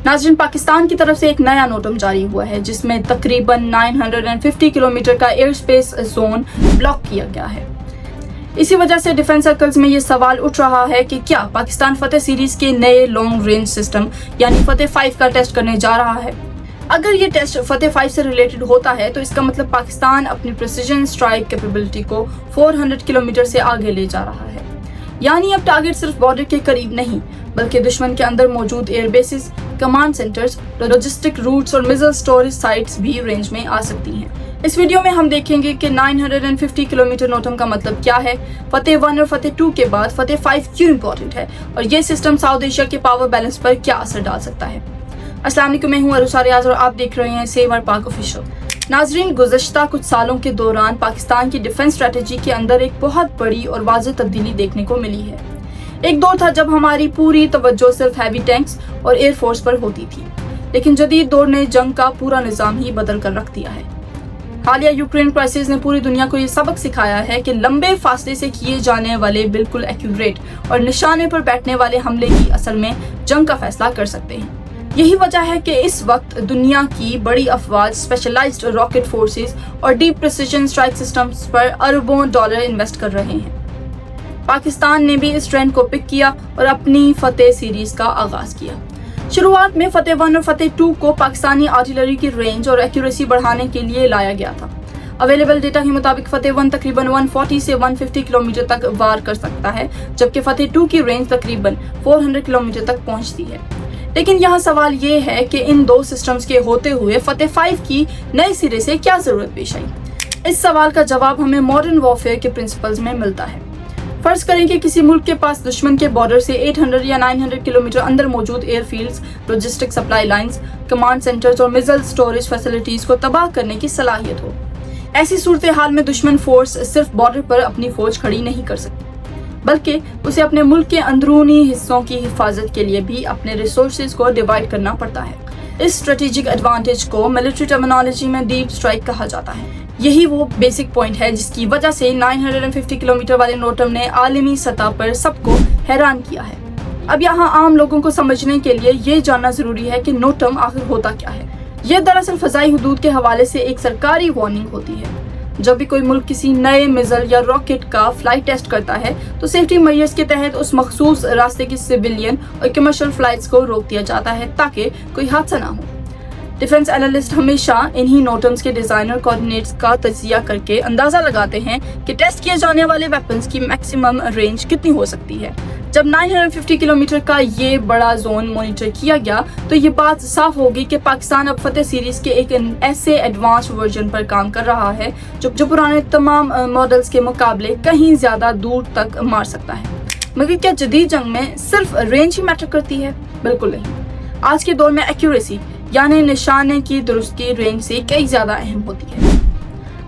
नाज़रीन, पाकिस्तान की तरफ से एक नया नोटम जारी हुआ है जिसमें तकरीबन 950 किलोमीटर का एयर स्पेस जोन ब्लॉक किया गया है। इसी वजह से डिफेंस सर्कल्स में ये सवाल उठ रहा है कि क्या पाकिस्तान फतेह सीरीज के नए लॉन्ग रेंज सिस्टम यानी फतेह 5 का टेस्ट करने जा रहा है। अगर ये टेस्ट फतेह 5 से रिलेटेड होता है तो इसका मतलब पाकिस्तान अपनी प्रिसीजन स्ट्राइक कैपेबिलिटी को 400 किलोमीटर से आगे ले जा रहा है। यानी अब टारगेट सिर्फ बॉर्डर के करीब नहीं बल्कि दुश्मन के अंदर मौजूद air bases, command centers, logistic routes और मिसाइल स्टोरेज साइट्स भी रेंज में आ सकती हैं। इस वीडियो में हम देखेंगे कि 950 किलोमीटर नोटम का मतलब क्या है, फतेह 1 और फतेह 2 के बाद फतेह 5 क्यों इंपॉर्टेंट है और ये सिस्टम साउथ एशिया के पावर बैलेंस पर क्या असर डाल सकता है। अस्सलाम वालेकुम, मैं हूँ अरुसा रियाज और आप देख रहे हैं सेव आवर पाक ऑफिशियल। नाजरीन, गुज़श्ता कुछ सालों के दौरान पाकिस्तान की डिफेंस स्ट्रेटजी के अंदर एक बहुत बड़ी और वाज़ेह तब्दीली देखने को मिली है। एक दौर था जब हमारी पूरी तवज्जो सिर्फ हैवी टैंक्स और एयरफोर्स पर होती थी, लेकिन जदीद दौर ने जंग का पूरा निज़ाम ही बदल कर रख दिया है। हालिया यूक्रेन क्राइसिस ने पूरी दुनिया को ये सबक सिखाया है कि लंबे फासले से किए जाने वाले बिल्कुल एक्यूरेट और निशाने पर बैठने वाले हमले ही असल में जंग का फैसला कर सकते हैं। यही वजह है कि इस वक्त दुनिया की बड़ी अफवाज स्पेशलाइज्ड रॉकेट फोर्सेस और डीप प्रिसीजन स्ट्राइक सिस्टम्स पर अरबों डॉलर इन्वेस्ट कर रहे हैं। पाकिस्तान ने भी इस ट्रेंड को पिक किया और अपनी फतेह सीरीज का आगाज किया। शुरुआत में फतेह 1 और फतेह 2 को पाकिस्तानी आर्टिलरी की रेंज और एक्यूरेसी बढ़ाने के लिए लाया गया था। अवेलेबल डेटा के मुताबिक फतेह 1 तकरीबन 140 से 150 किलोमीटर तक वार कर सकता है, जबकि फतेह 2 की रेंज तकरीबन 400 किलोमीटर तक पहुंचती है। लेकिन यहाँ सवाल ये है कि इन दो सिस्टम्स के होते हुए फतेह 5 की नए सिरे से क्या जरूरत पेश आई। इस सवाल का जवाब हमें मॉडर्न वॉरफेयर के प्रिंसिपल्स में मिलता है। फर्ज करें कि किसी मुल्क के पास दुश्मन के बॉर्डर से 800 या 900 किलोमीटर अंदर मौजूद airfields, logistic supply lines, command centres और मिसाइल स्टोरेज फैसिलिटीज को तबाह करने की सलाहियत हो। ऐसी सूरत हाल में दुश्मन फोर्स सिर्फ बॉर्डर पर अपनी फौज खड़ी नहीं कर सकती, बल्कि उसे अपने मुल्क के अंदरूनी हिस्सों की हिफाजत के लिए भी अपने रिसोर्सेज को डिवाइड करना पड़ता है। इस स्ट्रेटेजिक एडवांटेज को मिलिट्री टर्मिनोलॉजी में डीप स्ट्राइक कहा जाता है। यही वो बेसिक पॉइंट है जिसकी वजह से 950 किलोमीटर वाले नोटम ने आलमी सतह पर सबको हैरान किया है। अब यहाँ आम लोगों को समझने के लिए ये जानना जरूरी है कि नोटम आखिर होता क्या है। यह दरअसल फजाई हुदूद के हवाले से एक सरकारी वार्निंग होती है। जब भी कोई मुल्क किसी नए मिसाइल या रॉकेट का फ्लाइट टेस्ट करता है तो सेफ्टी मेजर्स के तहत उस मखसूस रास्ते की सिविलियन और कमर्शियल फ्लाइट्स को रोक दिया जाता है ताकि कोई हादसा ना हो। डिफेंस एनालिस्ट हमेशा इन्हीं नोटम्स के डिजाइनर कोऑर्डिनेट्स का तजिया करके अंदाजा लगाते हैं कि टेस्ट किए जाने वाले वेपन्स की मैक्सिमम रेंज कितनी हो सकती है। जब 950 किलोमीटर का ये बड़ा जोन मॉनिटर किया गया तो ये बात साफ होगी कि पाकिस्तान अब फतेह सीरीज के एक ऐसे एडवांस वर्जन पर काम कर रहा है जो पुराने तमाम मॉडल्स के मुकाबले कहीं ज्यादा दूर तक मार सकता है। मगर क्या जदीद जंग में सिर्फ रेंज ही मैटर करती है? बिल्कुल नहीं। आज के दौर में एक्यूरेसी यानी निशाने की दुरुस्ती रेंज से कई ज्यादा अहम होती है।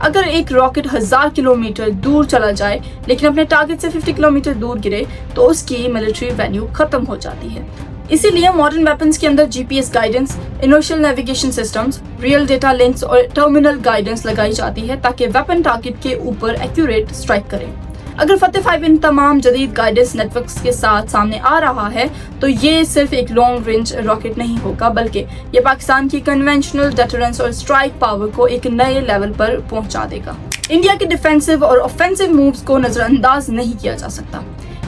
अगर एक रॉकेट 1000 किलोमीटर दूर चला जाए लेकिन अपने टारगेट से 50 किलोमीटर दूर गिरे तो उसकी मिलिट्री वैल्यू खत्म हो जाती है। इसीलिए मॉडर्न वेपन्स के अंदर GPS guidance, inertial navigation systems, real data links और टर्मिनल गाइडेंस लगाई जाती है ताकि वेपन टारगेट के ऊपर एक्यूरेट स्ट्राइक करे। अगर फतेह 5 इन तमाम जदीद गाइडेंस नेटवर्क्स के साथ सामने आ रहा है तो ये सिर्फ एक लॉन्ग रेंज रॉकेट नहीं होगा बल्कि ये पाकिस्तान की कन्वेंशनल डेटरेंस और स्ट्राइक पावर को एक नए लेवल पर पहुंचा देगा। इंडिया के डिफेंसिव और ऑफेंसिव मूव्स को नजरअंदाज नहीं किया जा सकता।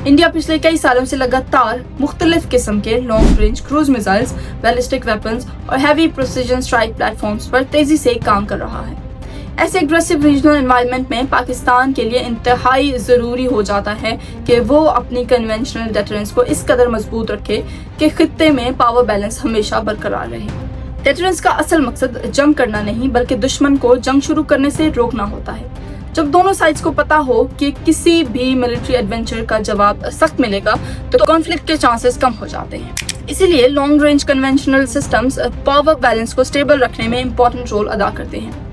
इंडिया पिछले कई सालों से लगातार मुख्तलिफ किस्म के long range cruise missiles, ballistic weapons और हैवी प्रिसीजन स्ट्राइक प्लेटफॉर्म्स पर तेजी से काम कर रहा है। ऐसे एग्रेसिव रीजनल एनवायरनमेंट में पाकिस्तान के लिए इंतहाई ज़रूरी हो जाता है कि वो अपनी कन्वेंशनल डेटरेंस को इस कदर मजबूत रखे कि खित्ते में पावर बैलेंस हमेशा बरकरार रहे। डेटरेंस का असल मकसद जंग करना नहीं बल्कि दुश्मन को जंग शुरू करने से रोकना होता है। जब दोनों साइड्स को पता हो कि किसी भी मिलिट्री एडवेंचर का जवाब सख्त मिलेगा तो कॉन्फ्लिक्ट के चांसेस कम हो जाते हैं। इसीलिए long range conventional systems power balance को स्टेबल रखने में इंपॉर्टेंट रोल अदा करते हैं।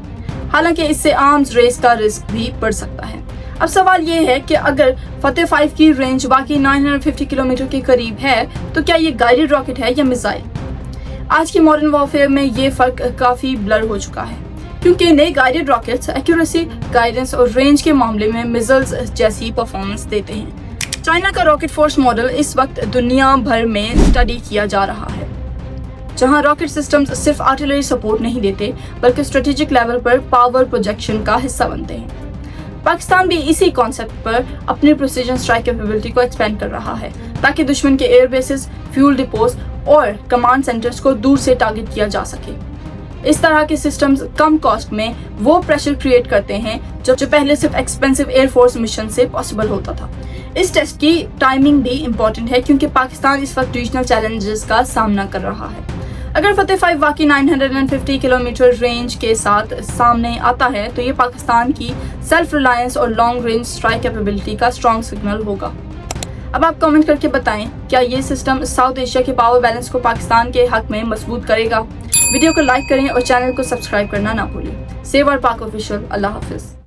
हालांकि इससे आर्म्स रेस का रिस्क भी बढ़ सकता है। अब सवाल ये है कि अगर फतेह 5 की रेंज बाकी 950 किलोमीटर के करीब है तो क्या ये गाइडेड रॉकेट है या मिसाइल? आज की मॉडर्न वॉरफेयर में ये फर्क काफी ब्लर हो चुका है क्योंकि नए गाइडेड रॉकेट्स एक्यूरेसी, गाइडेंस और रेंज के मामले में मिसाइल्स जैसी परफॉर्मेंस देते हैं। चाइना का रॉकेट फोर्स मॉडल इस वक्त दुनिया भर में स्टडी किया जा रहा है। जहां रॉकेट सिस्टम्स सिर्फ आर्टिलरी सपोर्ट नहीं देते बल्कि स्ट्रेटेजिक लेवल पर पावर प्रोजेक्शन का हिस्सा बनते हैं। पाकिस्तान भी इसी कॉन्सेप्ट पर अपनी प्रिसीजन स्ट्राइक कैपेबिलिटी को एक्सपेंड कर रहा है ताकि दुश्मन के एयर बेसिस, फ्यूल डिपोज और कमांड सेंटर्स को दूर से टारगेट किया जा सके। इस तरह के सिस्टम्स कम कॉस्ट में वो प्रेशर क्रिएट करते हैं जो पहले सिर्फ एक्सपेंसिव एयरफोर्स मिशन से पॉसिबल होता था। इस टेस्ट की टाइमिंग भी इम्पोर्टेंट है क्योंकि पाकिस्तान इस वक्त रीजनल चैलेंजेस का सामना कर रहा है। अगर फतेह 5 वाकई 950 किलोमीटर रेंज के साथ सामने आता है तो ये पाकिस्तान की सेल्फ रिलायंस और लॉन्ग रेंज स्ट्राइक कैपेबिलिटी का स्ट्रॉन्ग सिग्नल होगा। अब आप कमेंट करके बताएं, क्या ये सिस्टम साउथ एशिया के पावर बैलेंस को पाकिस्तान के हक में मजबूत करेगा? वीडियो को लाइक करें और चैनल को सब्सक्राइब करना ना भूलें। सेव आवर पाक ऑफिशियल। अल्लाह हाफिज।